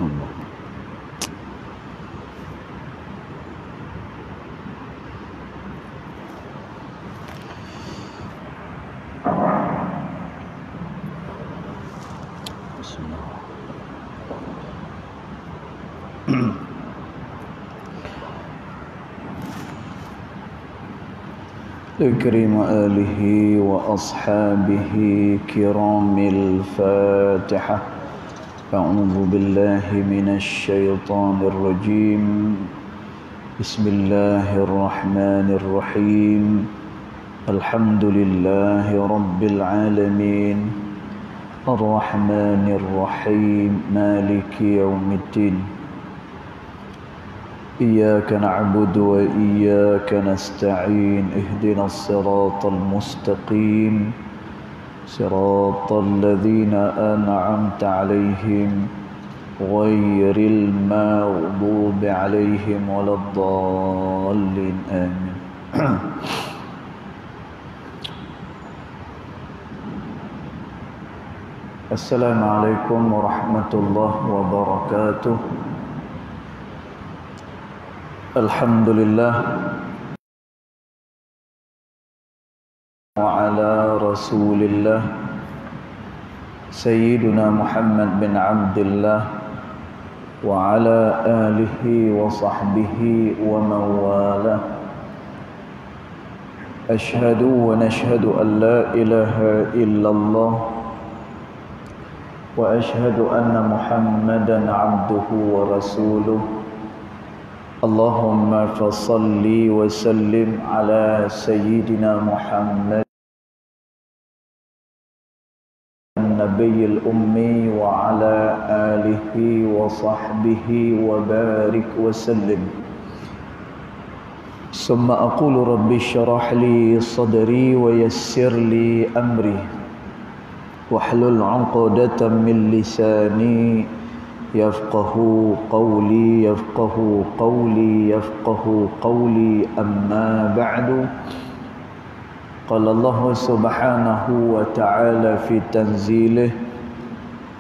Allah. لكريم آله وأصحابه كرام الفاتحة. أعوذ بالله من الشيطان الرجيم. بسم الله الرحمن الرحيم. الحمد لله رب العالمين الرحمن الرحيم مالك يوم الدين. إياك نعبد وإياك نستعين. اهدنا الصراط المستقيم صراط الذين أنعمت عليهم غير المغضوب عليهم ولا الضالين آمين. السلام عليكم ورحمة الله وبركاته. Alhamdulillah wa ala rasulillah Sayyiduna Muhammad bin Abdullah wa ala alihi wa sahbihi wa mawala. Ashhadu wa nashhadu an la ilaha illallah wa ashhadu anna Muhammadan abduhu wa rasuluh. Allahumma fasalli wa sallim ala Sayyidina Muhammad Nabiyil Ummi wa ala alihi wa sahbihi wa barik wa sallim. Summa aqulu rabbi syrah li sadri wa yassir li amri wahlul 'uqdatam min lisani yafqahu qawli yafqahu qawli yafqahu qawli. Amma ba'du. Qala Allah subhanahu wa ta'ala fi tanzilih,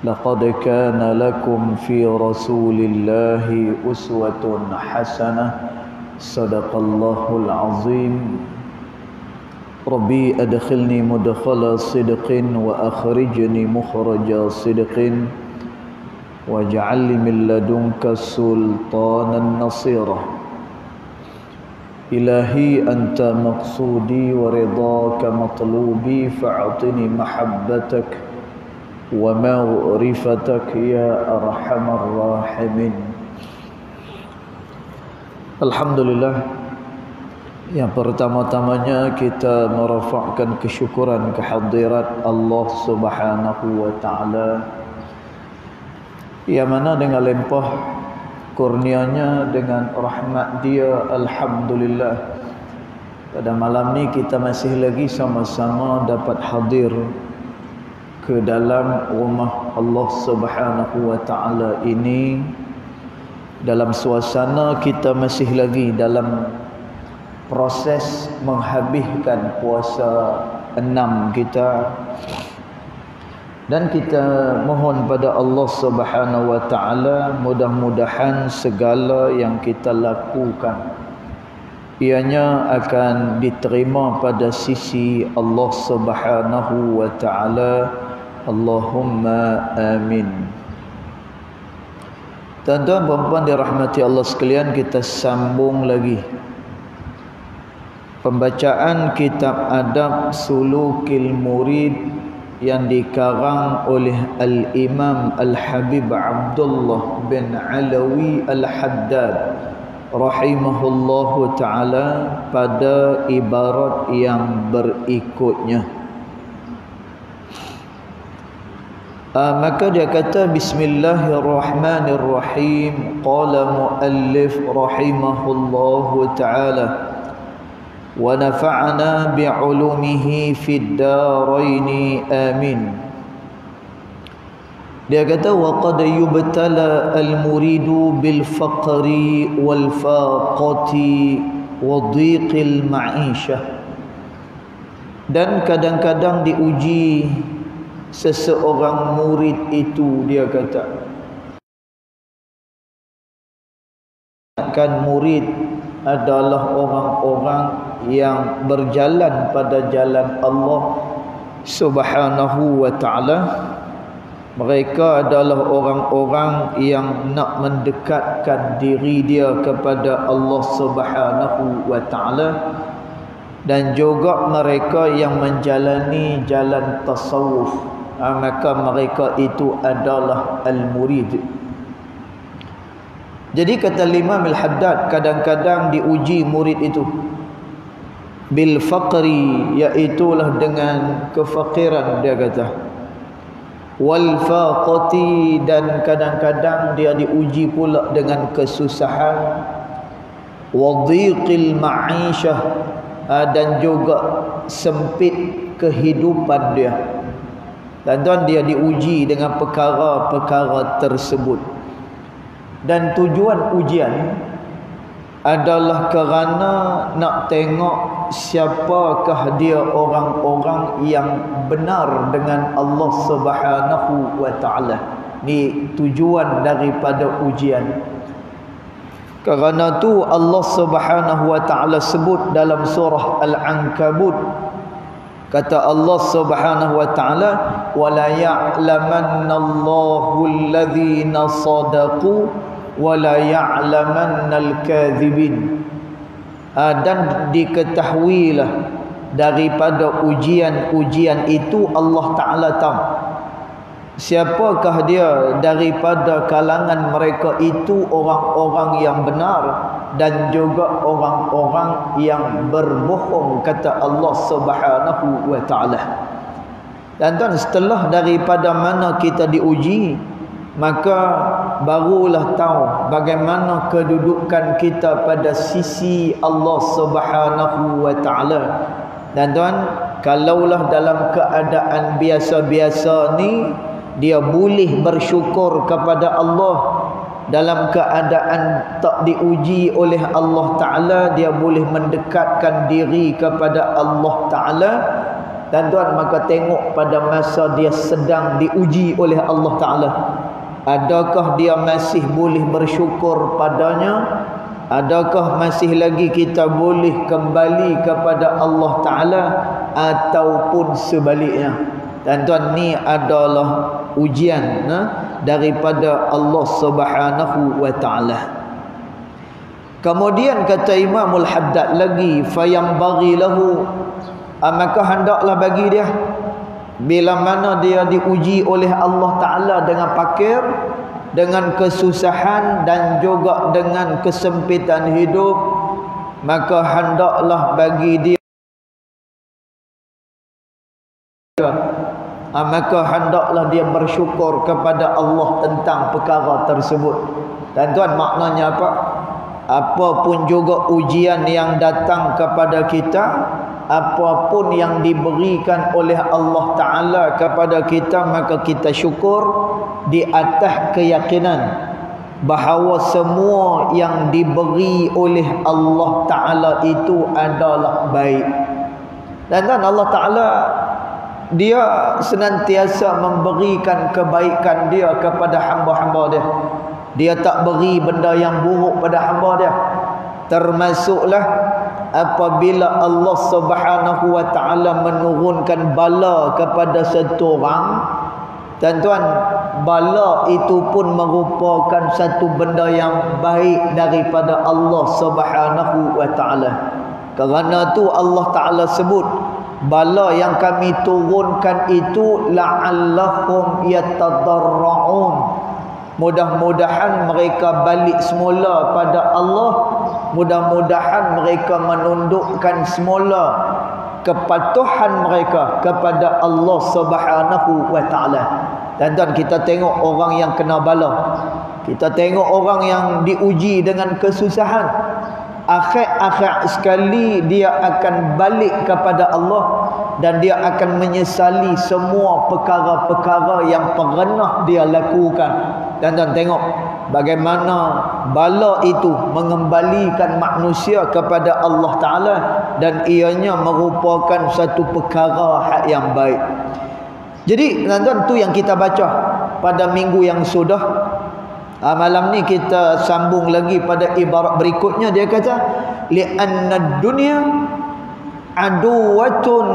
laqad kana lakum fi rasulillahi uswatun hasanah. Sadaqallahul azim. Rabbi adkhilni mudkhala sidqin wa akhrijni mukhraja sidqin waj'alni min ladunka sultanan nasira. Ilahi anta maqsudi wa ridaka matlubi fa'atini mahabbatak wa maghrifatak ya arhamar rahimin. Alhamdulillah, yang pertama-tamanya kita merafakkan kesyukuran kehadirat Allah Subhanahu wa taala, yang mana dengan limpah kurnianya, dengan rahmat dia, alhamdulillah, pada malam ni kita masih lagi sama-sama dapat hadir ke dalam rumah Allah Subhanahu wa taala ini, dalam suasana kita masih lagi dalam proses menghabiskan puasa 6 kita. Dan kita mohon pada Allah Subhanahu wa taala, mudah-mudahan segala yang kita lakukan ianya akan diterima pada sisi Allah Subhanahu wa taala. Allahumma amin. Tuan-tuan dan puan dirahmati Allah sekalian, kita sambung lagi pembacaan kitab Adab Sulukil Murid yang dikarang oleh Al-Imam Al-Habib Abdullah bin Alawi Al-Haddad rahimahullahu ta'ala pada ibarat yang berikutnya. Maka dia kata, Bismillahirrahmanirrahim. Qala muallif rahimahullahu ta'ala, wa nafa'ana bi'ulumihi fid daraini amin. Dia kata, wa qad yubtala al-muridu bil faqri wal faqati wa dhiqil ma'ishah. Dan kadang-kadang diuji seseorang murid itu, dia kata, kebanyakan murid adalah orang-orang yang berjalan pada jalan Allah Subhanahu wa ta'ala. Mereka adalah orang-orang yang nak mendekatkan diri dia kepada Allah Subhanahu wa ta'ala, dan juga mereka yang menjalani jalan tasawuf. Maka mereka itu adalah al-murid. Jadi kata Imam Al-Haddad, kadang-kadang diuji murid itu bil faqri, iaitulah dengan kefakiran, dia kata, wal faqati, dan kadang-kadang dia diuji pula dengan kesusahan, wa dhiqil ma'isyah, dan juga sempit kehidupan dia. Dan dia diuji dengan perkara-perkara tersebut. Dan tujuan ujian adalah kerana nak tengok siapakah dia orang-orang yang benar dengan Allah Subhanahu wa ta'ala. Ni tujuan daripada ujian. Kerana tu Allah Subhanahu wa ta'ala sebut dalam surah Al-Ankabut, kata Allah Subhanahu wa ta'ala, wala ya'lamanna Allahu alladhina sadaqu wala ya'lamanna al-kadhibin. Dan diketahuilah daripada ujian-ujian itu Allah Ta'ala tahu siapakah dia daripada kalangan mereka itu orang-orang yang benar dan juga orang-orang yang berbohong, kata Allah Subhanahu wa ta'ala. Dan setelah daripada mana kita diuji, maka barulah tahu bagaimana kedudukan kita pada sisi Allah Subhanahu wa ta'ala. Dan kalaulah dalam keadaan biasa-biasa ni dia boleh bersyukur kepada Allah, dalam keadaan tak diuji oleh Allah Ta'ala dia boleh mendekatkan diri kepada Allah Ta'ala. Dan maka tengok pada masa dia sedang diuji oleh Allah Ta'ala, adakah dia masih boleh bersyukur padanya? Adakah masih lagi kita boleh kembali kepada Allah Ta'ala, ataupun sebaliknya? Dan ni adalah ujian daripada Allah Subhanahu wa ta'ala. Kemudian kata Imam Al-Haddad lagi, fayambaghi lahu, maka hendaklah bagi dia, bila mana dia diuji oleh Allah Ta'ala dengan fakir, dengan kesusahan dan juga dengan kesempitan hidup, maka hendaklah bagi dia, maka hendaklah dia bersyukur kepada Allah tentang perkara tersebut. Dan maknanya apa? Apapun juga ujian yang datang kepada kita, apapun yang diberikan oleh Allah Ta'ala kepada kita, maka kita syukur di atas keyakinan bahawa semua yang diberi oleh Allah Ta'ala itu adalah baik. Dan Allah Ta'ala dia senantiasa memberikan kebaikan dia kepada hamba-hamba dia. Dia tak beri benda yang buruk pada hamba dia. Termasuklah apabila Allah Subhanahu wa ta'ala menurunkan bala kepada satu orang, tuan-tuan, bala itu pun merupakan satu benda yang baik daripada Allah Subhanahu wa ta'ala. Kerana tu Allah Ta'ala sebut bala yang kami turunkan itu la'allahum yatadarra'un, mudah-mudahan mereka balik semula pada Allah, mudah-mudahan mereka menundukkan semula kepatuhan mereka kepada Allah Subhanahu wa ta'ala. Dan kita tengok orang yang kena bala, kita tengok orang yang diuji dengan kesusahan, akhir-akhir sekali dia akan balik kepada Allah dan dia akan menyesali semua perkara-perkara yang pernah dia lakukan. Dan tengok bagaimana bala itu mengembalikan manusia kepada Allah Ta'ala, dan ianya merupakan satu perkara yang baik. Jadi tuan-tuan, tu yang kita baca pada minggu yang sudah, Malam ni kita sambung lagi pada ibarat berikutnya. Dia kata li'anna dunya aduwatun,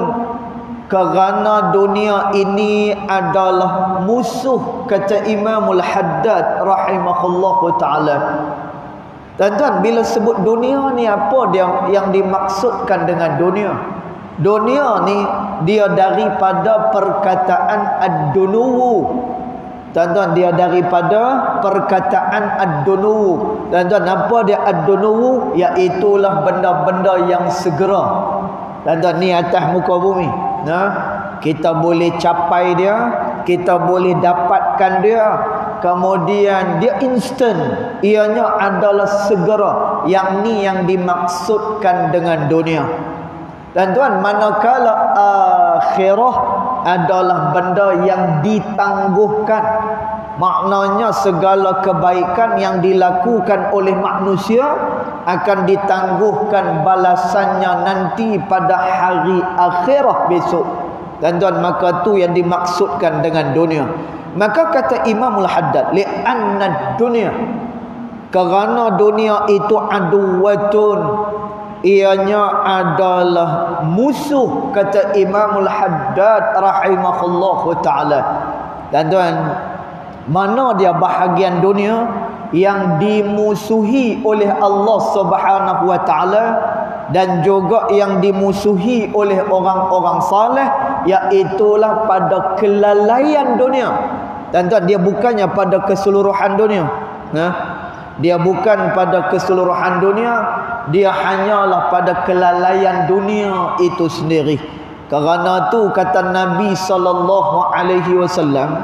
kerana dunia ini adalah musuh, kata Imamul Haddad rahimahullahu ta'ala. Tuan-tuan, bila sebut dunia ni, apa dia yang dimaksudkan dengan dunia? Dunia ni dia daripada perkataan ad-dunuwu. Tuan-tuan, dia daripada perkataan ad-dunuwu. Tuan-tuan, apa dia ad-dunuwu? Iaitulah benda-benda yang segera. Tuan-tuan, ni atas muka bumi. Kita boleh capai dia, kita boleh dapatkan dia, kemudian dia instant, ianya adalah segera. Yang ni yang dimaksudkan dengan dunia. Tuan-tuan, manakala akhirah adalah benda yang ditangguhkan. Maknanya segala kebaikan yang dilakukan oleh manusia akan ditangguhkan balasannya nanti pada hari akhirah besok. Tuan-tuan, maka tu yang dimaksudkan dengan dunia. Maka kata Imamul Haddad, li'anna dunia, kerana dunia itu aduwatun, ianya adalah musuh, kata Imamul Haddad rahimahullahu ta'ala. Tuan-tuan, mana dia bahagian dunia yang dimusuhi oleh Allah Subhanahu wa ta'ala dan juga yang dimusuhi oleh orang-orang saleh, iaitulah pada kelalaian dunia. Tuan-tuan, dia bukannya pada keseluruhan dunia. Dia bukan pada keseluruhan dunia, dia hanyalah pada kelalaian dunia itu sendiri. Kerana tu kata Nabi sallallahu alaihi wasallam,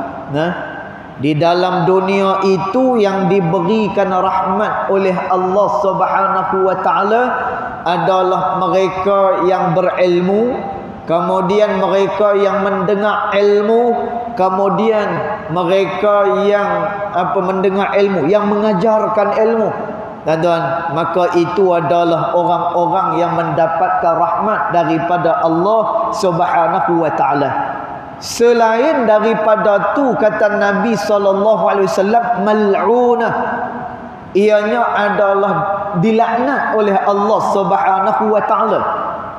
di dalam dunia itu yang diberikan rahmat oleh Allah Subhanahu wa taala adalah mereka yang berilmu, kemudian mereka yang mendengar ilmu, kemudian mereka yang mendengar ilmu, yang mengajarkan ilmu. Tuan-tuan, maka itu adalah orang-orang yang mendapatkan rahmat daripada Allah Subhanahu wa taala. Selain daripada tu, kata Nabi SAW, mal'unah, ianya adalah dilaknat oleh Allah Subhanahu wa taala.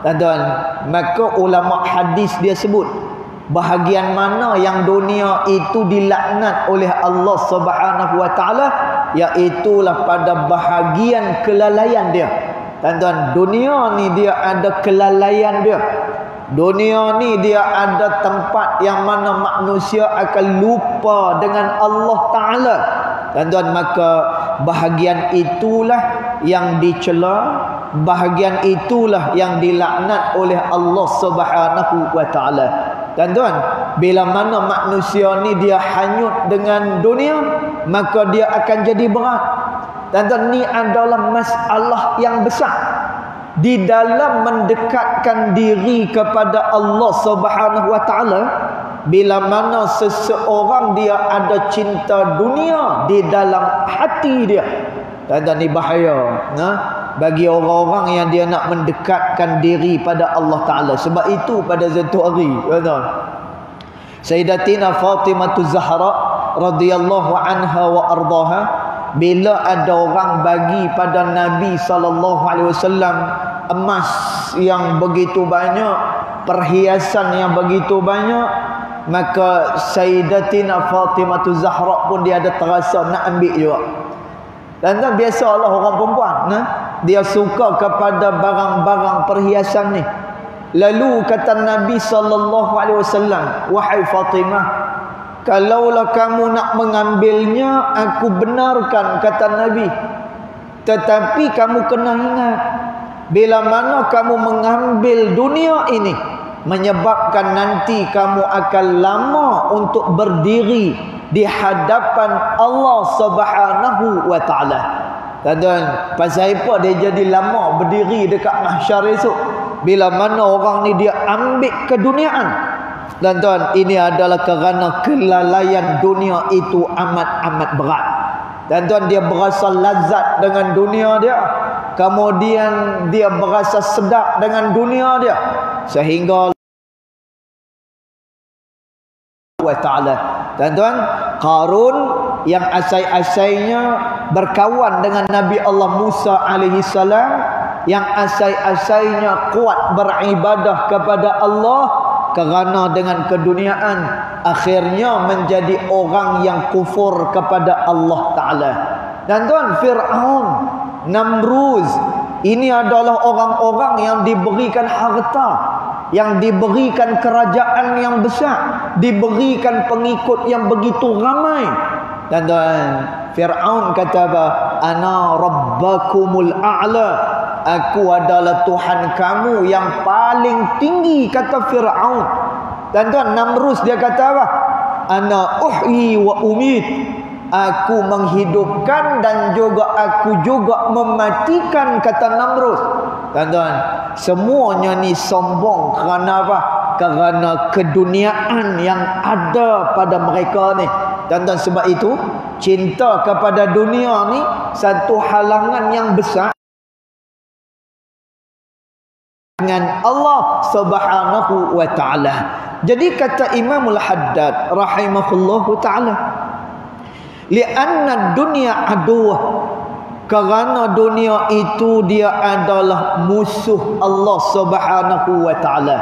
Tuan-tuan, maka ulama hadis dia sebut bahagian mana yang dunia itu dilaknat oleh Allah Subhanahu wa taala, iaitulah pada bahagian kelalaian dia. Tuan-tuan, dunia ni dia ada kelalaian dia. Dunia ni dia ada tempat yang mana manusia akan lupa dengan Allah Ta'ala. Tuan-tuan, maka bahagian itulah yang dicela, bahagian itulah yang dilaknat oleh Allah Subhanahu wa taala. Tuan-tuan, bila mana manusia ni dia hanyut dengan dunia, maka dia akan jadi berat. Tuan-tuan, ni adalah masalah yang besar di dalam mendekatkan diri kepada Allah Subhanahu wa taala. Bila mana seseorang dia ada cinta dunia di dalam hati dia, tuan-tuan, ni bahaya bagi orang-orang yang dia nak mendekatkan diri pada Allah Ta'ala. Sebab itu pada satu hari, tuan-tuan, Sayyidatina Fatimah Zahra radhiyallahu anha wa ardaha, bila ada orang bagi pada Nabi SAW emas yang begitu banyak, perhiasan yang begitu banyak, maka Sayyidatina Fatimah Zahra pun dia ada terasa nak ambil juga. Dan biasalah orang perempuan, dia suka kepada barang-barang perhiasan ni. Lalu kata Nabi SAW, wahai Fatimah, kalaulah kamu nak mengambilnya, aku benarkan, kata Nabi. Tetapi kamu kena ingat, bila mana kamu mengambil dunia ini, menyebabkan nanti kamu akan lama untuk berdiri di hadapan Allah Subhanahu wa taala. Tuan-tuan, pasal apa dia jadi lama berdiri dekat mahsyar esok? Bila mana orang ni dia ambil keduniaan. Tuan-tuan, ini adalah kerana kelalaian dunia itu amat-amat berat. Tuan-tuan, dia berasa lazat dengan dunia dia, kemudian dia berasa sedap dengan dunia dia, sehingga wa ta'ala. Tuan-tuan, Qarun yang asai-asainya berkawan dengan Nabi Allah Musa alaihi salam, yang asai-asainya kuat beribadah kepada Allah, kerana dengan keduniaan akhirnya menjadi orang yang kufur kepada Allah Ta'ala. Dan tuan, Fir'aun, Namruz, ini adalah orang-orang yang diberikan harta, yang diberikan kerajaan yang besar, diberikan pengikut yang begitu ramai. Dan tuan, Fir'aun kata apa? Ana rabbakumul a'la, aku adalah Tuhan kamu yang paling tinggi, kata Fir'aun. Dan tuan, Namrus dia kata apa? Ana uhyi wa umit, aku menghidupkan dan juga aku juga mematikan, kata Namrus. Dan tuan, semuanya ni sombong kerana apa? Kerana keduniaan yang ada pada mereka ni. Dan tuan, sebab itu cinta kepada dunia ni satu halangan yang besar dengan Allah Subhanahu wa taala. Jadi kata Imam Al-Haddad rahimahullahu taala, li'anna dunya aduwah, kerana dunia itu dia adalah musuh Allah Subhanahu wa taala.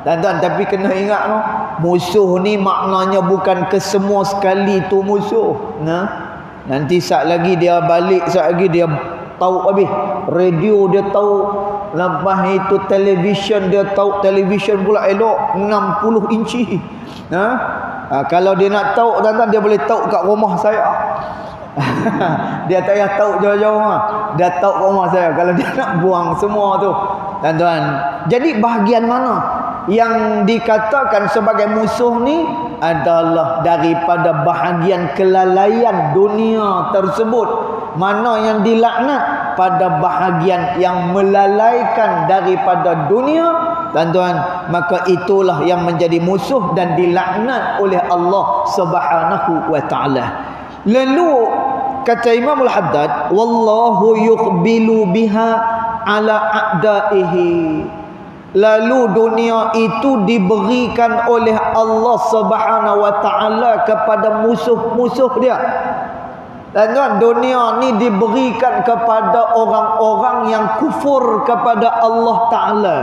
Dan tapi kena ingat no, musuh ni maknanya bukan kesemua sekali tu musuh. Nanti saat lagi dia balik, saat lagi dia tahu habis. Radio dia tahu, lepas itu televisyen dia tahu, televisyen pula elok 60 inci. Kalau dia nak tahu, tuan-tuan, dia boleh tahu kat rumah saya. Dia tak payah tahu jauh-jauh, dia tahu kat rumah saya kalau dia nak buang semua tu. Tuan-tuan, jadi bahagian mana yang dikatakan sebagai musuh ni adalah daripada bahagian kelalaian dunia tersebut. Mana yang dilaknat? Pada bahagian yang melalaikan daripada dunia, tuan-tuan, maka itulah yang menjadi musuh dan dilaknat oleh Allah Subhanahu wa taala. Lalu kata Imam Al-Haddad, wallahu yuqbilu biha ala a'daihi, lalu dunia itu diberikan oleh Allah Subhanahu wa taala kepada musuh-musuh dia. Dan tuan, dunia ni diberikan kepada orang-orang yang kufur kepada Allah Ta'ala.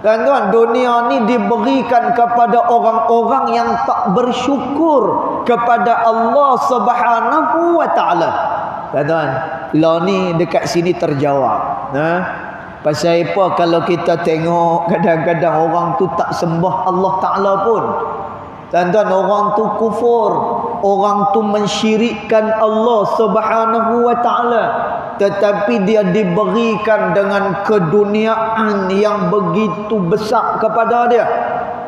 Dan tuan, dunia ni diberikan kepada orang-orang yang tak bersyukur kepada Allah Subhanahu wa taala. Dan tuan, law ni dekat sini terjawab. Pasal apa kalau kita tengok kadang-kadang orang tu tak sembah Allah Ta'ala pun. Tuan-tuan, orang tu kufur, orang tu mensyirikkan Allah Subhanahu wa taala, tetapi dia diberikan dengan keduniaan yang begitu besar kepada dia,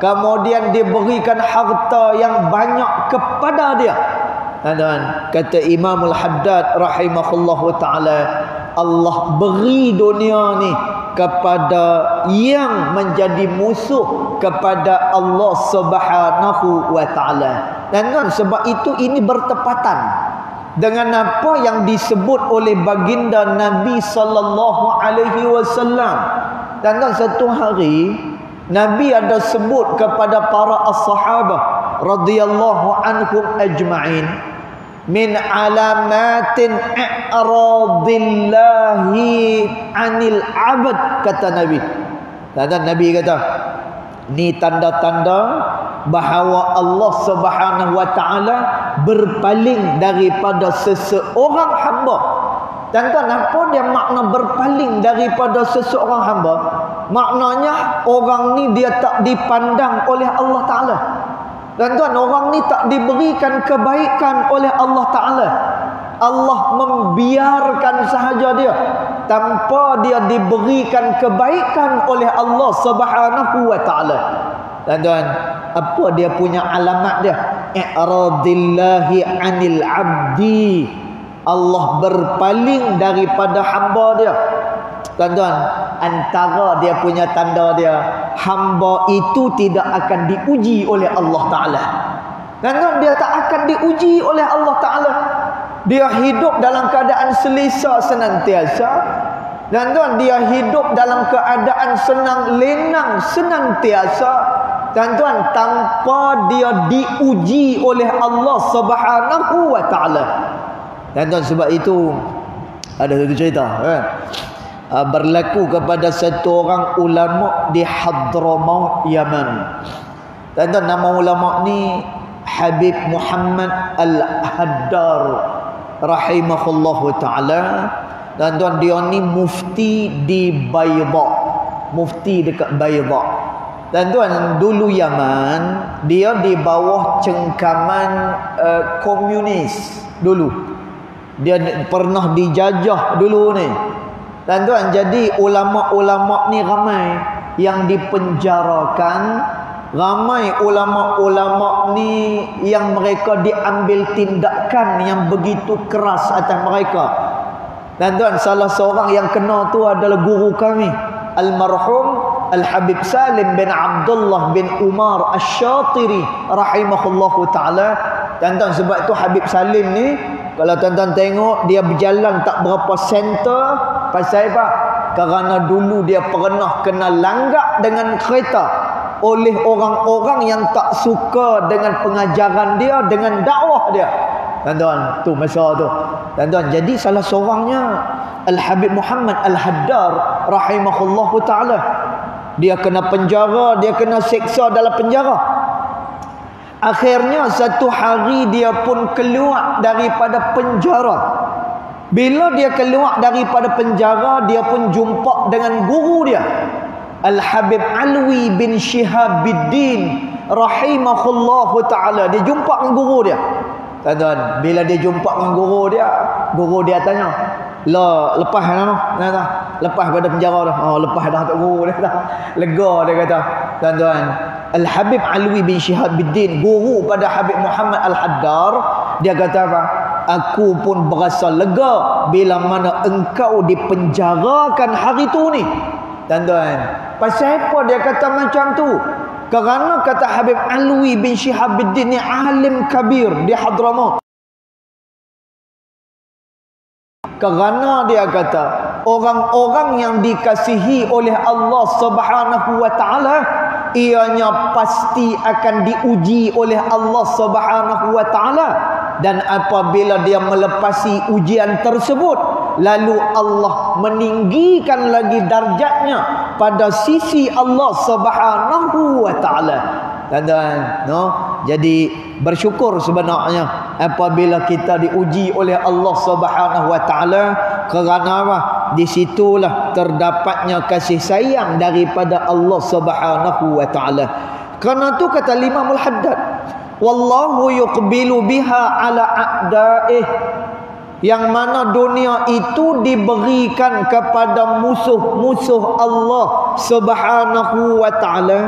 kemudian diberikan harta yang banyak kepada dia. Tuan-tuan, kata Imam Al-Haddad rahimahullahu taala, Allah beri dunia ni kepada yang menjadi musuh kepada Allah Subhanahu wa taala. Dan kan sebab itu ini bertepatan dengan apa yang disebut oleh baginda Nabi sallallahu alaihi wasallam. Dan kan satu hari Nabi ada sebut kepada para as-sahabah radhiyallahu anhum ajma'in, min alamatin i'radillahi anil abad, kata Nabi. Dan Nabi kata, ni tanda-tanda bahawa Allah Subhanahu wa taala berpaling daripada seseorang hamba. Dan tuan, apa dia makna berpaling daripada seseorang hamba? Maknanya orang ni dia tak dipandang oleh Allah Ta'ala. Dan tuan, orang ni tak diberikan kebaikan oleh Allah Ta'ala. Allah membiarkan sahaja dia tanpa dia diberikan kebaikan oleh Allah Subhanahu wa taala. Dan tuan, apa dia punya alamat dia? I'radillahi 'anil 'abdi, Allah berpaling daripada hamba dia. Tuan-tuan, antara dia punya tanda dia, hamba itu tidak akan diuji oleh Allah Ta'ala. Tuan-tuan, dia tak akan diuji oleh Allah Ta'ala. Dia hidup dalam keadaan selesa senantiasa. Dan tuan, dia hidup dalam keadaan senang lenang senantiasa. Tuan-tuan, tanpa dia diuji oleh Allah Subhanahu wa taala. Tuan-tuan, sebab itu ada satu cerita kan? Berlaku kepada satu orang ulama di Hadramaut, Yaman. Tuan-tuan, nama ulama ni Habib Muhammad Al-Haddar rahimahullahu taala. Tuan-tuan, dia ni mufti di Bayda, mufti dekat Bayda. Tuan-tuan, dulu Yaman dia di bawah cengkaman komunis dulu. Dia pernah dijajah dulu ni. Tuan-tuan, jadi ulama-ulama ni ramai yang dipenjarakan, ramai ulama-ulama ni yang mereka diambil tindakan yang begitu keras atas mereka. Tuan-tuan, salah seorang yang kena tu adalah guru kami, almarhum Al-Habib Salim bin Abdullah bin Umar Asy-Syatiri rahimahullahu taala. Tuan-tuan, sebab tu Habib Salim ni kalau tuan-tuan tengok dia berjalan tak berapa senter. Pasal apa? Kerana dulu dia pernah kena langgak dengan kereta oleh orang-orang yang tak suka dengan pengajaran dia, dengan dakwah dia. Tuan-tuan, tu masa tu. Tuan-tuan, jadi salah seorangnya Al-Habib Muhammad Al-Haddar rahimahullahu taala. Dia kena penjara, dia kena seksa dalam penjara. Akhirnya satu hari dia pun keluar daripada penjara. Bila dia keluar daripada penjara, dia pun jumpa dengan guru dia, Al-Habib Alwi bin Shihabuddin rahimahullahu taala. Dia jumpa dengan guru dia. Tuan-tuan, bila dia jumpa dengan guru dia tanya, "La, lepas dah? Lepas pada penjara dah?" "Oh, lepas dah tak guru dia dah." Lega dia kata. Tuan-tuan, Al-Habib Alwi bin Shihabuddin, guru pada Habib Muhammad Al-Haddar, dia kata apa? "Aku pun berasa lega bila mana engkau dipenjarakan hari tu ni." Tuan-tuan, pasal apa dia kata macam tu? Kerana kata Habib Alwi bin Shihabuddin ni alim kabir di Hadramaut. Kerana dia kata orang-orang yang dikasihi oleh Allah Subhanahu wa taala, ianya pasti akan diuji oleh Allah Subhanahu wa taala, dan apabila dia melepasi ujian tersebut, lalu Allah meninggikan lagi darjatnya pada sisi Allah Subhanahu wa taala. Tuan-tuan, jadi bersyukur sebenarnya apabila kita diuji oleh Allah Subhanahu wa taala. Kerana apa? Di situlah terdapatnya kasih sayang daripada Allah Subhanahu wa taala. Kerana tu kata Imam Al-Haddad, wallahu yuqbilu biha ala a'daih, yang mana dunia itu diberikan kepada musuh-musuh Allah Subhanahu wa taala,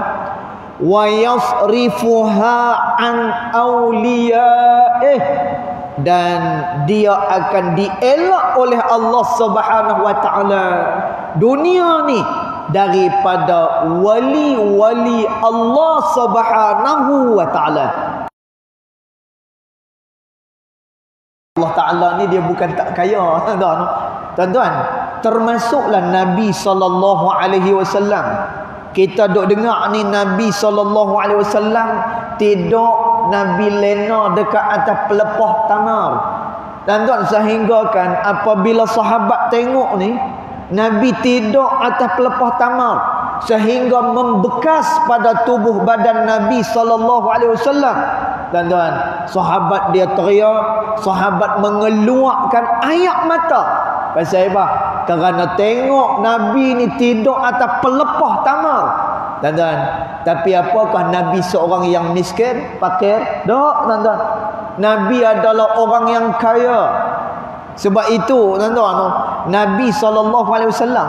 wa yasrifuha an awliyaih, dan dia akan dielak oleh Allah Subhanahu wa taala dunia ni daripada wali-wali Allah Subhanahu wa taala. Allah Ta'ala ni dia bukan tak kaya. Tuan-tuan, termasuklah Nabi SAW. Kita duk dengar ni Nabi SAW tidur Nabi lena dekat atas pelepah tamar. Tuan-tuan, sehingga kan apabila sahabat tengok ni Nabi tidur atas pelepah tamar, sehingga membekas pada tubuh badan Nabi SAW. Tuan-tuan, sahabat dia teriak, sahabat mengeluarkan air mata. Pasal apa? Kerana tengok Nabi ni tidur atas pelepah tamar. Tuan-tuan, tapi apakah Nabi seorang yang miskin, fakir? Tak, tuan-tuan. Nabi adalah orang yang kaya. Sebab itu, tuan-tuan, Nabi SAW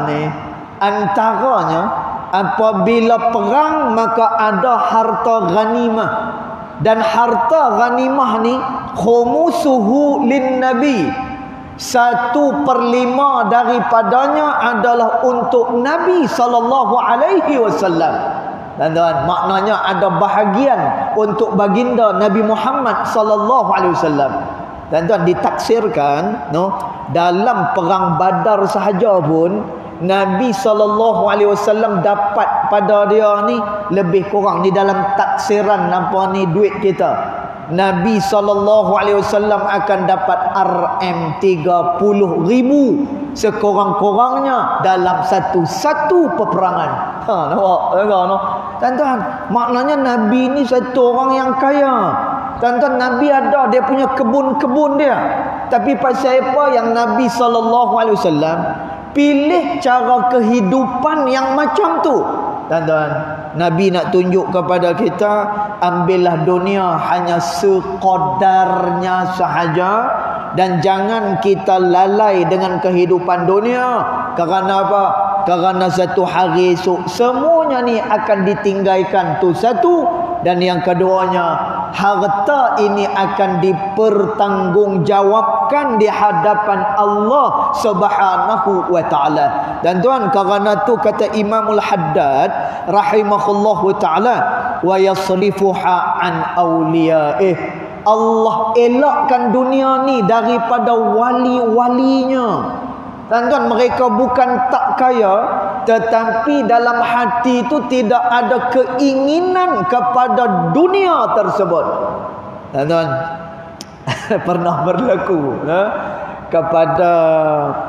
ni antaranya apabila perang maka ada harta ghanimah. Dan harta ghanimah ni khumusuhu lin Nabi, 1/5 daripadanya adalah untuk Nabi SAW. Tuan-tuan, maknanya ada bahagian untuk baginda Nabi Muhammad SAW. Tuan-tuan, ditaksirkan dalam perang Badar sahaja pun Nabi SAW dapat pada dia ni lebih kurang ni dalam taksiran apa ni duit kita. Nabi SAW akan dapat RM30,000 sekurang-kurangnya dalam satu peperangan. Nampak? Tuan-tuan, maknanya Nabi ni satu orang yang kaya. Tuan-tuan, Nabi ada dia punya kebun-kebun dia. Tapi pasal apa yang Nabi SAW pilih cara kehidupan yang macam tu? Tuan-tuan, Nabi nak tunjuk kepada kita, ambillah dunia hanya sekodarnya sahaja dan jangan kita lalai dengan kehidupan dunia. Kerana apa? Kerana satu hari esok semuanya ni akan ditinggalkan tu satu, dan yang keduanya, harta ini akan dipertanggungjawabkan di hadapan Allah Subhanahu wa taala. Dan tuan, kerana tu kata Imamul Haddad rahimahullahu taala, wa yasrifuha an awliyaih, Allah elakkan dunia ni daripada wali-walinya. Tuan-tuan, mereka bukan tak kaya, tetapi dalam hati itu tidak ada keinginan kepada dunia tersebut. Tuan-tuan, pernah berlaku kepada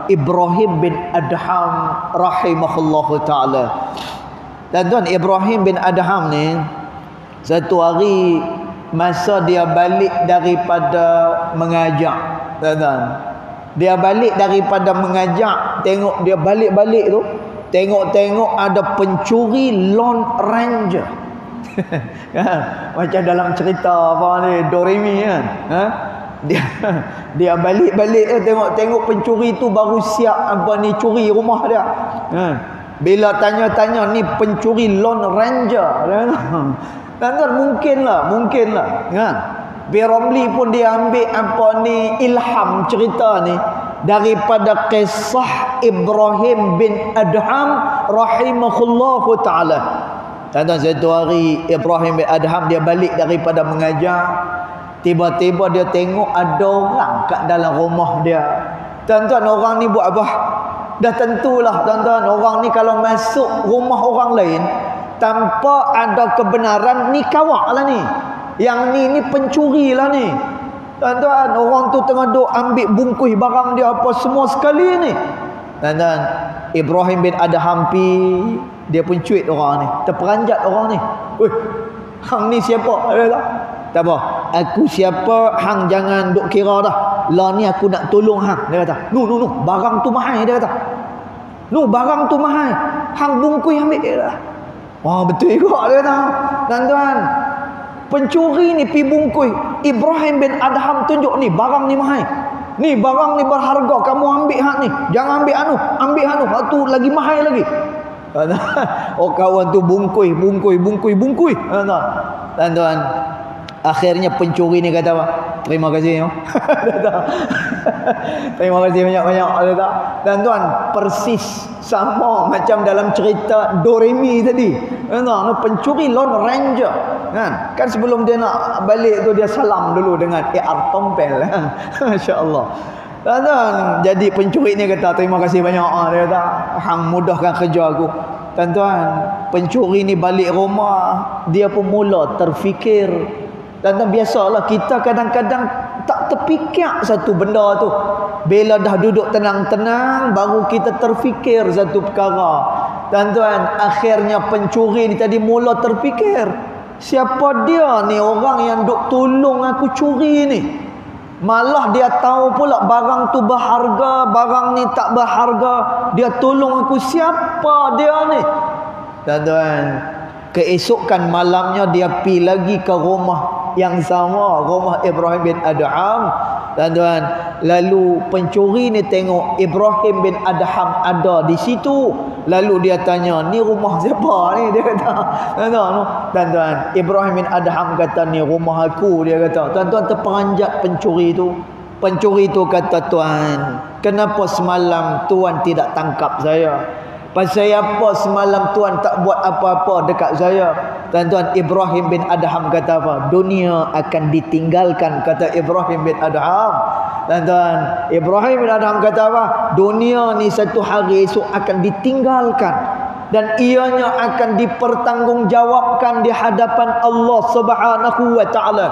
Ibrahim bin Adham rahimahullahu ta'ala. Tuan-tuan, Ibrahim bin Adham ni satu hari masa dia balik daripada mengajak, tuan-tuan, dia balik daripada mengajak, tengok dia balik-balik tu, tengok-tengok ada pencuri Lone Ranger. Macam dalam cerita apa ni, Doremi kan. Dia balik-balik tengok-tengok pencuri tu baru siap apa ni curi rumah dia. Bila tanya-tanya, ni pencuri Lone Ranger. Tuan-tuan, mungkinlah kan. Biramli pun dia ambil apa ni ilham cerita ni daripada kisah Ibrahim bin Adham rahimahullahu ta'ala. Tuan-tuan, satu hari Ibrahim bin Adham dia balik daripada mengajar, tiba-tiba dia tengok ada orang kat dalam rumah dia. Tuan-tuan, orang ni buat apa? Dah tentulah tuan-tuan, orang ni kalau masuk rumah orang lain tanpa ada kebenaran, ni kawak lah ni. Yang ni pencuri lah ni. Tuan-tuan, orang tu tengah duk ambil bungkus barang dia apa semua sekali ni. Tuan-tuan, Ibrahim bin Adham pi, dia pun cuit orang ni, terperanjat orang ni. Weh, hang ni siapa? Tak apa, aku siapa, hang jangan duk kira dah. Lah ni aku nak tolong hang. Dia kata, no, barang tu mahal. Dia kata, no, barang tu mahal, hang bungkus ambil dah. Wah, betul juga dia kata. Tuan-tuan, pencuri ni pi bungkus. Ibrahim bin Adham tunjuk, ni barang ni mahal, ni barang ni berharga, kamu ambil hak ni, jangan ambil anu, hak tu lagi mahal lagi. Oh, kawan tu bungkus. Tuan-tuan, akhirnya pencuri ni kata apa? Terima kasih. Terima kasih banyak-banyak. Tuan-tuan, persis sama macam dalam cerita Doremi tadi. Tuan-tuan, pencuri Lone Ranger kan sebelum dia nak balik tu dia salam dulu dengan AR tompel. Masya-Allah. Tuan-tuan, jadi pencuri ni kata terima kasih banyak. Dia kata, hang mudahkan kerja aku. Tuan-tuan, pencuri ni balik rumah, dia pun mula terfikir. Tuan-tuan, biasalah kita kadang-kadang tak terfikir satu benda tu. Bila dah duduk tenang-tenang, baru kita terfikir satu perkara. Tuan-tuan, akhirnya pencuri ni tadi mula terfikir, siapa dia ni orang yang duk tolong aku curi ni? Malah dia tahu pula barang tu berharga, barang ni tak berharga. Dia tolong aku, siapa dia ni? Tuan-tuan, keesokan malamnya dia pergi lagi ke rumah yang sama, rumah Ibrahim bin Adham. Tuan-tuan, lalu pencuri ni tengok Ibrahim bin Adham ada di situ. Lalu dia tanya, ni rumah siapa ni? Dia kata, tuan-tuan, Ibrahim bin Adham kata, ni rumah aku. Dia kata, tuan-tuan, terperanjat pencuri tu. Pencuri tu kata, tuan, kenapa semalam tuan tidak tangkap saya? Pasal apa semalam tuan tak buat apa-apa dekat saya? Tuan-tuan, Ibrahim bin Adham kata apa? Dunia akan ditinggalkan, kata Ibrahim bin Adham. Tuan-tuan, Ibrahim bin Adham kata apa? Dunia ni satu hari esok akan ditinggalkan dan ianya akan dipertanggungjawabkan di hadapan Allah Subhanahu wa taala.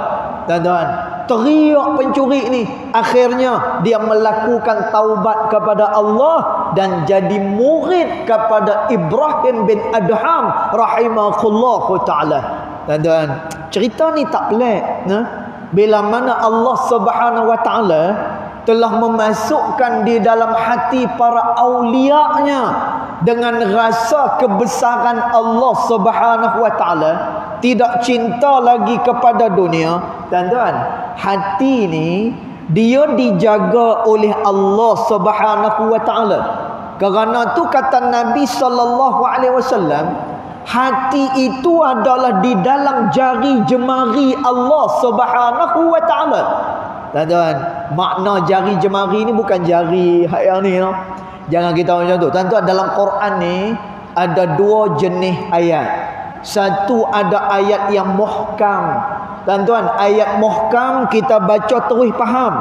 Tuan-tuan, teriak pencuri ni, akhirnya dia melakukan taubat kepada Allah dan jadi murid kepada Ibrahim bin Adham rahimahullahu taala. Tuan-tuan, cerita ni tak pelik, bila mana Allah Subhanahu wa taala telah memasukkan di dalam hati para aulianya dengan rasa kebesaran Allah Subhanahu wa taala, tidak cinta lagi kepada dunia. Tuan-tuan, hati ni dia dijaga oleh Allah Subhanahu wa taala. Kerana tu kata Nabi sallallahu alaihi wasallam, hati itu adalah di dalam jari jemari Allah Subhanahu wa taala. Tuan-tuan, makna jari jemari ni bukan jari yang ni, no? Jangan kita macam tu. Tuan-tuan, dalam Quran ni ada dua jenis ayat. Satu ada ayat yang muhkam. Tuan-tuan, ayat muhkam kita baca terus faham.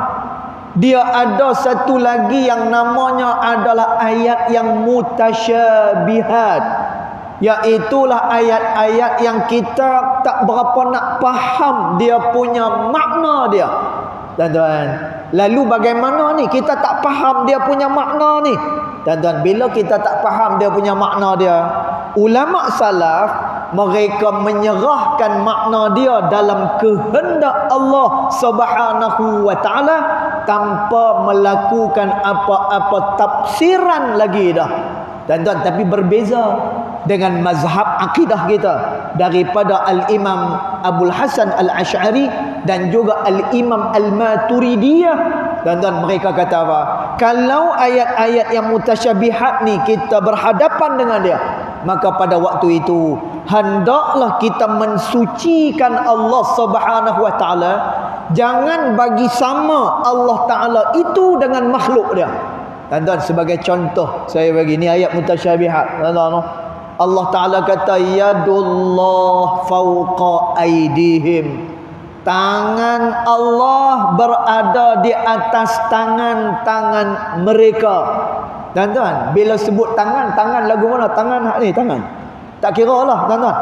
Dia ada satu lagi yang namanya adalah ayat yang mutasyabihat, iaitulah ayat-ayat yang kita tak berapa nak faham dia punya makna dia. Tuan-tuan, lalu bagaimana ni kita tak faham dia punya makna ni? Tuan-tuan, bila kita tak faham dia punya makna dia, ulama salaf mereka menyerahkan makna dia dalam kehendak Allah Subhanahu wa taala tanpa melakukan apa-apa tafsiran lagi dah. Tuan-tuan, tapi berbeza dengan mazhab akidah kita daripada Al-Imam Abul Hasan Al-Ash'ari dan juga Al-Imam Al-Maturidiyah. Tuan-tuan, mereka kata apa? Kalau ayat-ayat yang mutasyabihat ni kita berhadapan dengan dia, maka pada waktu itu hendaklah kita mensucikan Allah Subhanahu wa taala. Jangan bagi sama Allah taala itu dengan makhluk dia. Tuan-tuan, sebagai contoh saya bagi ni ayat mutasyabihat. Tuan-tuan, Allah taala kata yadullah fawqa aidihim. Tangan Allah berada di atas tangan-tangan mereka. Tuan-tuan, bila sebut tangan, tangan lagu mana? Tangan ni, tangan. Tak kira lah, tuan-tuan.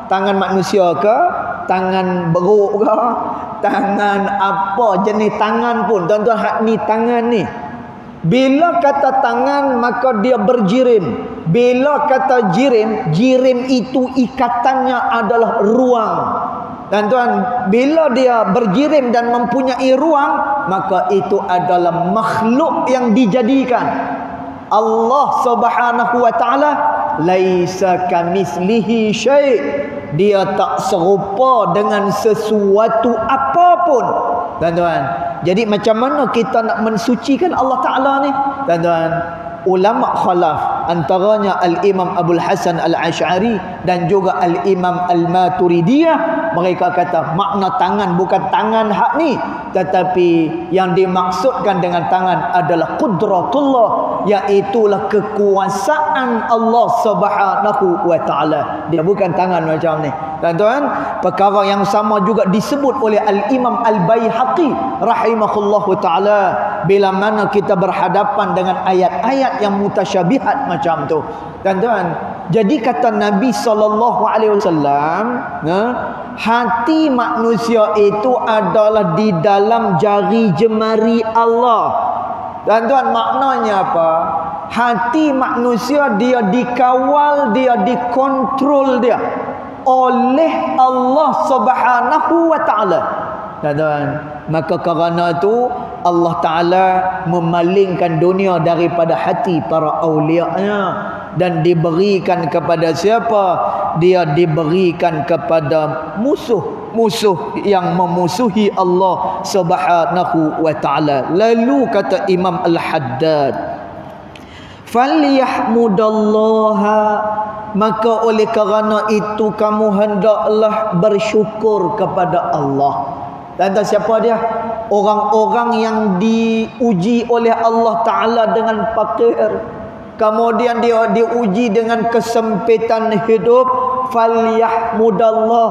Tangan manusia ke, tangan beruk ke, tangan apa jenis tangan pun. Tuan-tuan, hak ni tangan ni. Bila kata tangan, maka dia berjirim. Bila kata jirim, jirim itu ikatannya adalah ruang. Tuan-tuan, bila dia berjirim dan mempunyai ruang, maka itu adalah makhluk yang dijadikan. Allah Subhanahu wa taala laisa kamitslihi syai'. Dia tak serupa dengan sesuatu apapun. Tuan-tuan, jadi macam mana kita nak mensucikan Allah taala ni? Tuan-tuan, ulama khalaf antaranya Al-Imam Abul Hasan Al-Ash'ari dan juga Al-Imam Al-Maturidiyah, mereka kata makna tangan bukan tangan hak ni, tetapi yang dimaksudkan dengan tangan adalah qudratullah, iaitulah kekuasaan Allah Subhanahu wa taala. Dia bukan tangan macam ni. Tuan-tuan, perkara yang sama juga disebut oleh Al-Imam Al-Baihaqi rahimahullahu taala bila mana kita berhadapan dengan ayat-ayat yang mutasyabihat macam tu. Tuan-tuan, jadi kata Nabi SAW, hati manusia itu adalah di dalam jari jemari Allah. Tuan-tuan, maknanya apa? Hati manusia dia dikawal, dia dikontrol dia oleh Allah Subhanahu wa taala. Tuan-tuan, maka kerana itu Allah taala memalingkan dunia daripada hati para aulianya dan diberikan kepada siapa? Dia diberikan kepada musuh yang memusuhi Allah Subhanahu wa taala. Lalu kata Imam Al-Haddad, falyahmudallaha, maka oleh kerana itu kamu hendaklah bersyukur kepada Allah. Dan tahu siapa dia? Orang-orang yang diuji oleh Allah Ta'ala dengan fakir, kemudian dia diuji dengan kesempitan hidup. Falyahmudallah,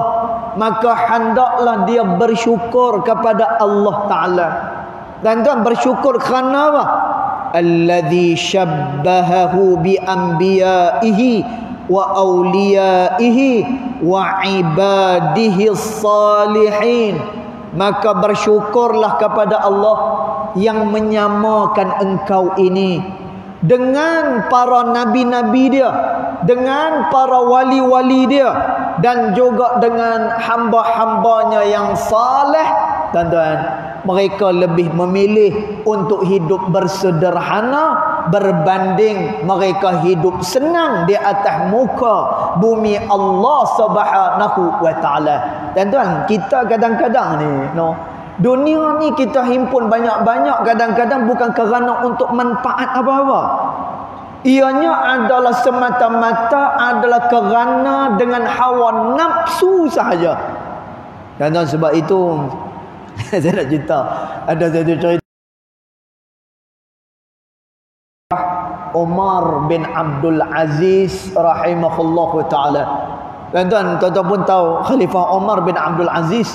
maka hendaklah dia bersyukur kepada Allah Ta'ala. Tuan-tuan bersyukur kerana apa? Alladzi syabbahahu bi anbiyaihi wa awliyaihi wa ibadihi salihin. Maka bersyukurlah kepada Allah yang menyamakan engkau ini dengan para nabi-nabi dia, dengan para wali-wali dia, dan juga dengan hamba-hambanya yang saleh. Tuan-tuan, mereka lebih memilih untuk hidup bersederhana berbanding mereka hidup senang di atas muka bumi Allah Subhanahu wa taala. Tuan-tuan, kita kadang-kadang ni dunia ni kita himpun banyak-banyak, kadang-kadang bukan kerana untuk manfaat apa-apa. Ianya adalah semata-mata adalah kerana dengan hawa nafsu sahaja. Dan sebab itu saya nak cerita, ada satu cerita Umar bin Abdul Aziz rahimahullahu taala. Tuan-tuan pun tahu Khalifah Umar bin Abdul Aziz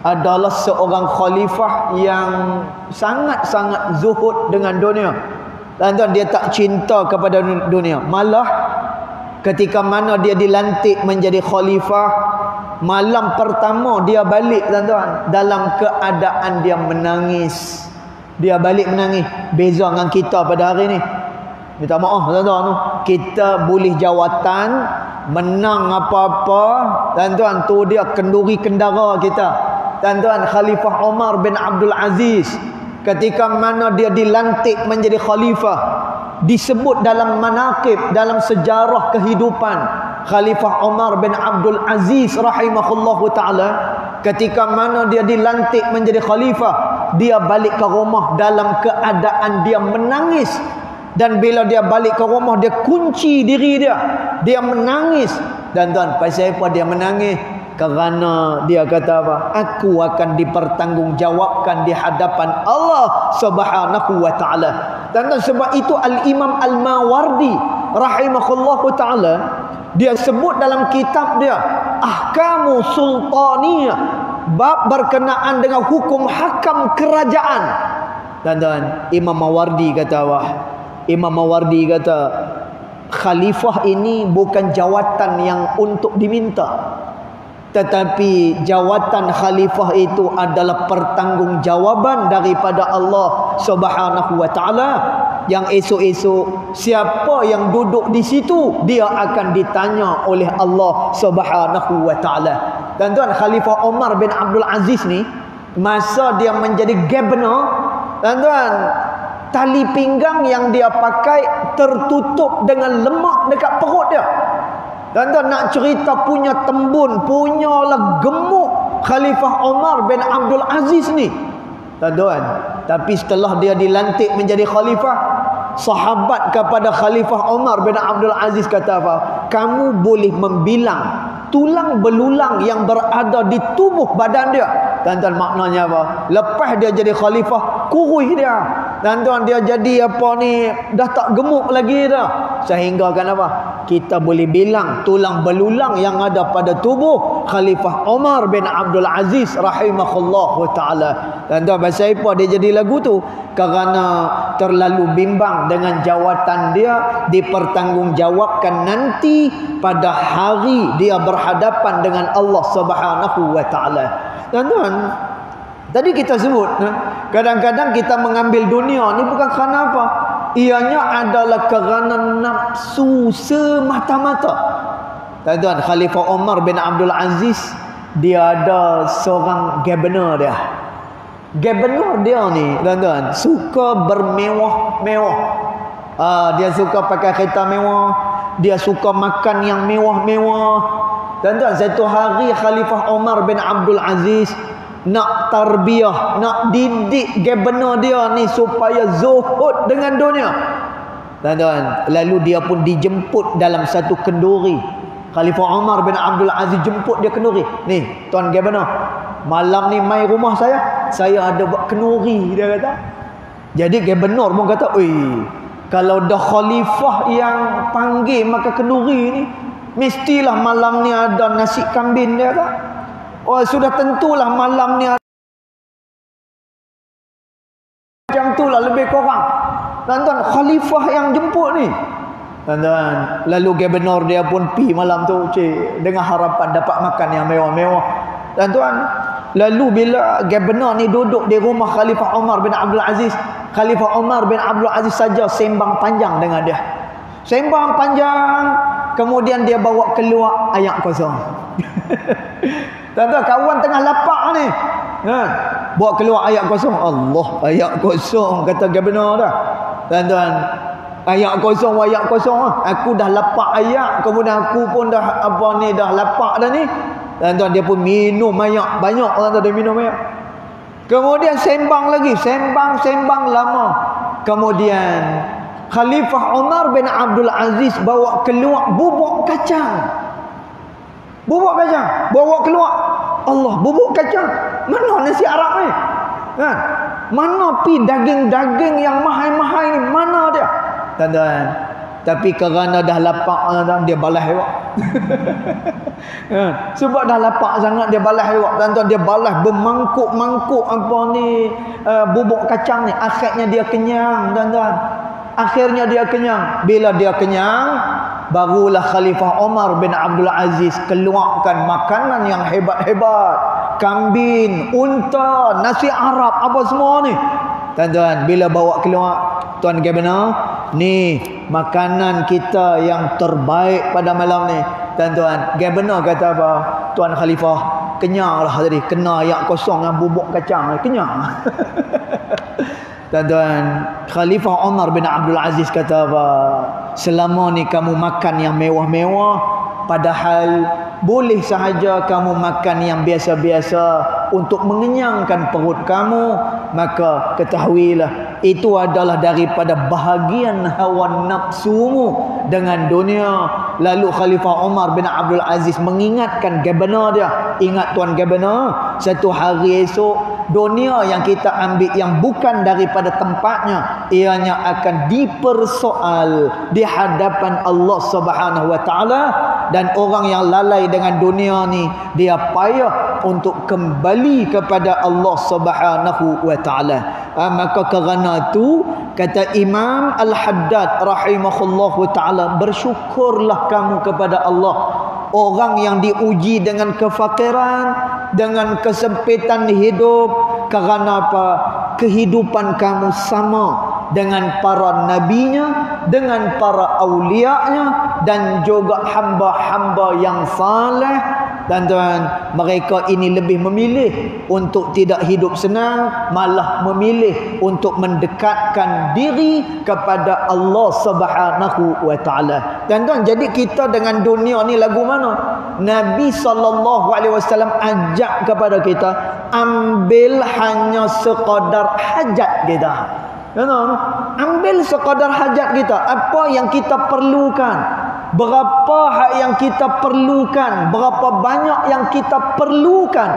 adalah seorang khalifah yang sangat-sangat zuhud dengan dunia. Tuan-tuan, dia tak cinta kepada dunia. Malah ketika mana dia dilantik menjadi khalifah, malam pertama dia balik, tuan-tuan, dalam keadaan dia menangis. Dia balik menangis. Beza dengan kita pada hari ni. Minta maaf, tuan-tuan, kita boleh jawatan, menang apa-apa, tuan-tuan, tu dia kenduri kendara kita. Tuan-tuan, Khalifah Umar bin Abdul Aziz ketika mana dia dilantik menjadi khalifah, disebut dalam manaqib, dalam sejarah kehidupan Khalifah Umar bin Abdul Aziz rahimahullahu taala, ketika mana dia dilantik menjadi khalifah, dia balik ke rumah dalam keadaan dia menangis. Dan bila dia balik ke rumah, dia kunci diri dia menangis. Dan tuan, pasal apa dia menangis? Kerana dia kata apa? Aku akan dipertanggungjawabkan di hadapan Allah Subhanahu wa taala. Dan sebab itu Al-Imam Al-Mawardi rahimahullahu taala, dia sebut dalam kitab dia Ahkamu Sultaniyah, bab berkenaan dengan hukum hakam kerajaan. Dan Imam Mawardi kata apa? Imam Mawardi kata, khalifah ini bukan jawatan yang untuk diminta, tetapi jawatan khalifah itu adalah pertanggungjawaban daripada Allah Subhanahu wa taala, yang esok-esok siapa yang duduk di situ dia akan ditanya oleh Allah Subhanahu wa taala. Dan tuan, Khalifah Umar bin Abdul Aziz ni masa dia menjadi governor, dan tuan, tali pinggang yang dia pakai tertutup dengan lemak dekat perut dia. Dan tuan, nak cerita punya tembun, punyalah gemuk Khalifah Umar bin Abdul Aziz ni. Tuan, tapi setelah dia dilantik menjadi khalifah, sahabat kepada Khalifah Umar bin Abdul Aziz kata apa? Kamu boleh membilang tulang belulang yang berada di tubuh badan dia. Tuan-tuan, maknanya apa? Lepas dia jadi khalifah, kurus dia. Dan tuan, dia jadi apa ni, dah tak gemuk lagi dah. Sehingga kan apa? Kita boleh bilang tulang belulang yang ada pada tubuh Khalifah Umar bin Abdul Aziz rahimahullahu taala. Dan tuan, pasal apa dia jadi lagu tu? Kerana terlalu bimbang dengan jawatan dia dipertanggungjawabkan nanti pada hari dia berhadapan dengan Allah Subhanahu wa taala. Dan tuan, tadi kita sebut, kadang-kadang kita mengambil dunia ni bukan kerana apa? Ianya adalah kerana nafsu semata-mata. Dan tuan, Khalifah Umar bin Abdul Aziz, dia ada seorang governor dia. Governor dia ni, tuan-tuan, suka bermewah-mewah. Dia suka pakai kereta mewah, dia suka makan yang mewah-mewah. Tuan-tuan, satu hari Khalifah Umar bin Abdul Aziz nak tarbiyah, nak didik governor dia ni supaya zuhud dengan dunia. Tuan-tuan, lalu dia pun dijemput dalam satu kenduri. Khalifah Umar bin Abdul Aziz jemput dia kenduri. Ni, tuan governor, malam ni mai rumah saya ada buat kenduri, dia kata. Jadi governor pun kata, oi, kalau dah khalifah yang panggil maka kenduri ni, mestilah malam ni ada nasi kambing, dia kata. Oh, sudah tentulah malam ni lah lebih kurang. Tuan-tuan, khalifah yang jemput ni. Tuan-tuan, lalu gubernur dia pun pi malam tu, dengan harapan dapat makan yang mewah-mewah. Tuan-tuan, lalu bila gubernur ni duduk di rumah Khalifah Umar bin Abdul Aziz, Khalifah Umar bin Abdul Aziz saja sembang panjang dengan dia. Sembang panjang, kemudian dia bawa keluar ayat kosong. Tuan-tuan, kawan tengah lapak ni. Bawa keluar ayat kosong. Allah, ayat kosong kata gubernur dah. Tuan-tuan, ayat kosong. Aku dah lapak ayat, kemudian aku pun dah dah lapak dah ni. Tuan-tuan, dia pun minum ayat banyak. Tuan-tuan, dia minum ayat. Kemudian sembang lagi, sembang lama. Kemudian Khalifah Umar bin Abdul Aziz bawa keluar bubuk kacang. Bawa keluar. Allah, bubuk kacang. Mana nasi Arab ni? Mana pi daging-daging yang mahal-mahal ni? Mana dia? Tuan-tuan, tapi kerana dah lapak, dia balas juga. Sebab dah lapak sangat, dia balas juga. Tuan-tuan, dia balas bermangkuk-mangkuk bubuk kacang ni. Akhirnya dia kenyang, tuan-tuan. Bila dia kenyang, barulah Khalifah Umar bin Abdul Aziz keluarkan makanan yang hebat-hebat. Kambing, unta, nasi Arab, apa semua ni. Tuan-tuan, bila bawa keluar, Tuan Gubernur, ni makanan kita yang terbaik pada malam ni. Tuan-tuan, Gubernur kata apa? Tuan Khalifah, kenyang lah tadi. Kena ayat kosong dengan bubuk kacang. Kenyang. Tuan-tuan, Khalifah Umar bin Abdul Aziz kata apa? Selama ni kamu makan yang mewah-mewah, padahal boleh sahaja kamu makan yang biasa-biasa untuk mengenyangkan perut kamu, maka ketahuilah itu adalah daripada bahagian hawa nafsumu dengan dunia. Lalu Khalifah Umar bin Abdul Aziz mengingatkan gubernur dia, ingat Tuan Gubernur, satu hari esok dunia yang kita ambil yang bukan daripada tempatnya, ianya akan dipersoal di hadapan Allah Subhanahu wa taala, dan orang yang lalai dengan dunia ni, dia payah untuk kembali kepada Allah Subhanahu wa taala. Maka kerana itu, kata Imam Al-Haddad rahimahullahu taala, bersyukurlah kamu kepada Allah. Orang yang diuji dengan kefakiran, dengan kesempitan hidup, kerana apa? Kehidupan kamu sama dengan para nabinya, dengan para aulianya, dan juga hamba-hamba yang saleh. Tuan-tuan, mereka ini lebih memilih untuk tidak hidup senang, malah memilih untuk mendekatkan diri kepada Allah Subhanahu wa taala. Tuan-tuan, jadi kita dengan dunia ni lagu mana? Nabi SAW ajak kepada kita, ambil hanya sekadar hajat kita. Ambil sekadar hajat kita. Apa yang kita perlukan, berapa hak yang kita perlukan, berapa banyak yang kita perlukan.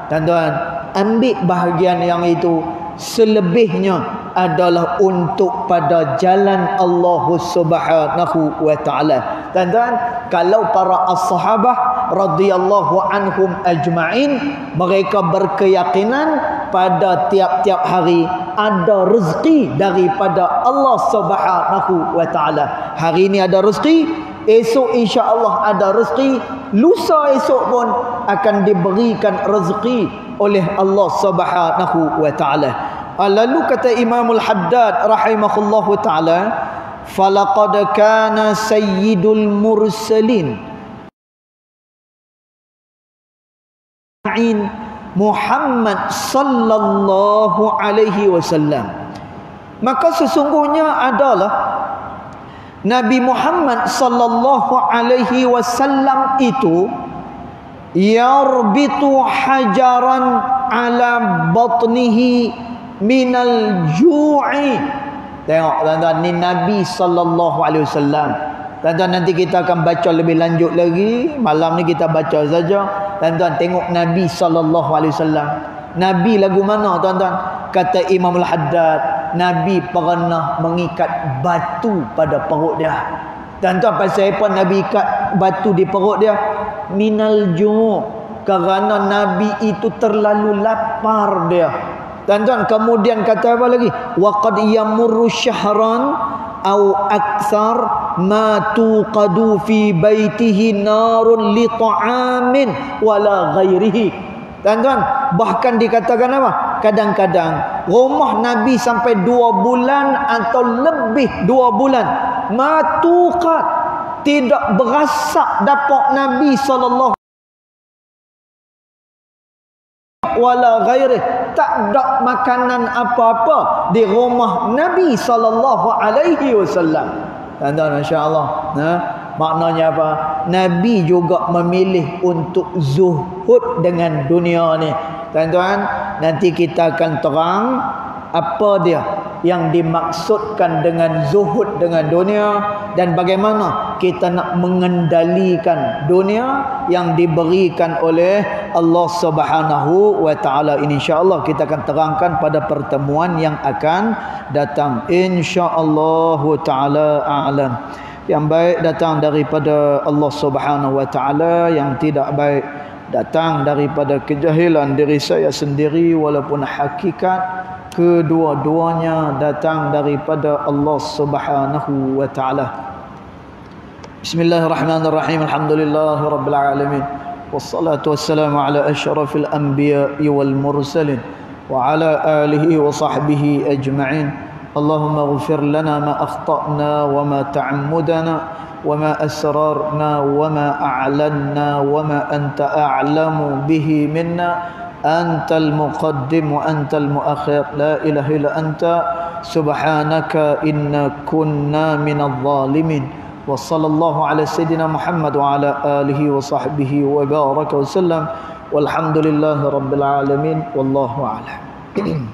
Tuan-tuan, ambil bahagian yang itu. Selebihnya adalah untuk pada jalan Allah Subhanahu wa taala. Tuan-tuan, kalau para as-sahabah radhiyallahu anhum ajma'in, mereka berkeyakinan pada tiap-tiap hari ada rezeki daripada Allah Subhanahu wa taala. Hari ini ada rezeki, esok insya-Allah ada rezeki, lusa esok pun akan diberikan rezeki oleh Allah Subhanahu wa taala. Lalu kata Imam Al-Haddad rahimahullahu taala, falaqad kana sayyidul mursalin Muhammad sallallahu alaihi wasallam. Maka sesungguhnya adalah Nabi Muhammad sallallahu alaihi wasallam itu yarbitu hajaran ala batnihi minal ju'i. Tengok tuan-tuan, ni Nabi sallallahu alaihi wasallam. Tuan-tuan, nanti kita akan baca lebih lanjut lagi. Malam ni kita baca saja. Tuan-tuan, tengok Nabi sallallahu alaihi wasallam. Nabi lagu mana tuan-tuan? Kata Imam Al-Haddad, Nabi pernah mengikat batu pada perut dia. Tuan-tuan, pasal apa Nabi ikat batu di perut dia? Minal ju', kerana Nabi itu terlalu lapar dia. Tuan-tuan, kemudian kata apa lagi? Wa qad yamurru syahran au aktsar ma tuqadu fi baitihi narun li ta'amin wala ghairihi. Tuan-tuan, bahkan dikatakan apa? Kadang-kadang rumah Nabi sampai 2 bulan atau lebih 2 bulan matuqat, tidak berasak dapur Nabi sallallahu wala ghairih, tak ada makanan apa-apa di rumah Nabi sallallahu alaihi wasallam. Tuan-tuan, masya-Allah. Maknanya apa? Nabi juga memilih untuk zuhud dengan dunia ni. Tuan-tuan, nanti kita akan terang apa dia yang dimaksudkan dengan zuhud dengan dunia dan bagaimana kita nak mengendalikan dunia yang diberikan oleh Allah Subhanahu wa taala. Ini insya-Allah kita akan terangkan pada pertemuan yang akan datang, insya-Allah taala a'lam. Yang baik datang daripada Allah Subhanahu wa taala, yang tidak baik datang daripada kejahilan diri saya sendiri, walaupun hakikat kedua-duanya datang daripada Allah Subhanahu wa taala. Bismillahirrahmanirrahim. Alhamdulillahirabbil alamin. Wassalatu wassalamu ala asyrafil anbiya'i wal mursalin wa ala alihi wa sahbihi ajma'in. Allahumma ighfir lana ma akhta'na wa ma ta'ammudana wa ma asrarna wa ma a'lanna wa ma anta a'lamu bihi minna. Antal muqaddim wa antal muakhir, la ilaha illa anta subhanaka inna kunna minadh dhalimin. Wa sallallahu ala sayyidina Muhammad wa ala alihi wa sahbihi wa baraka wa sallam. Walhamdulillahi rabbil alamin. Wallahu a'lam.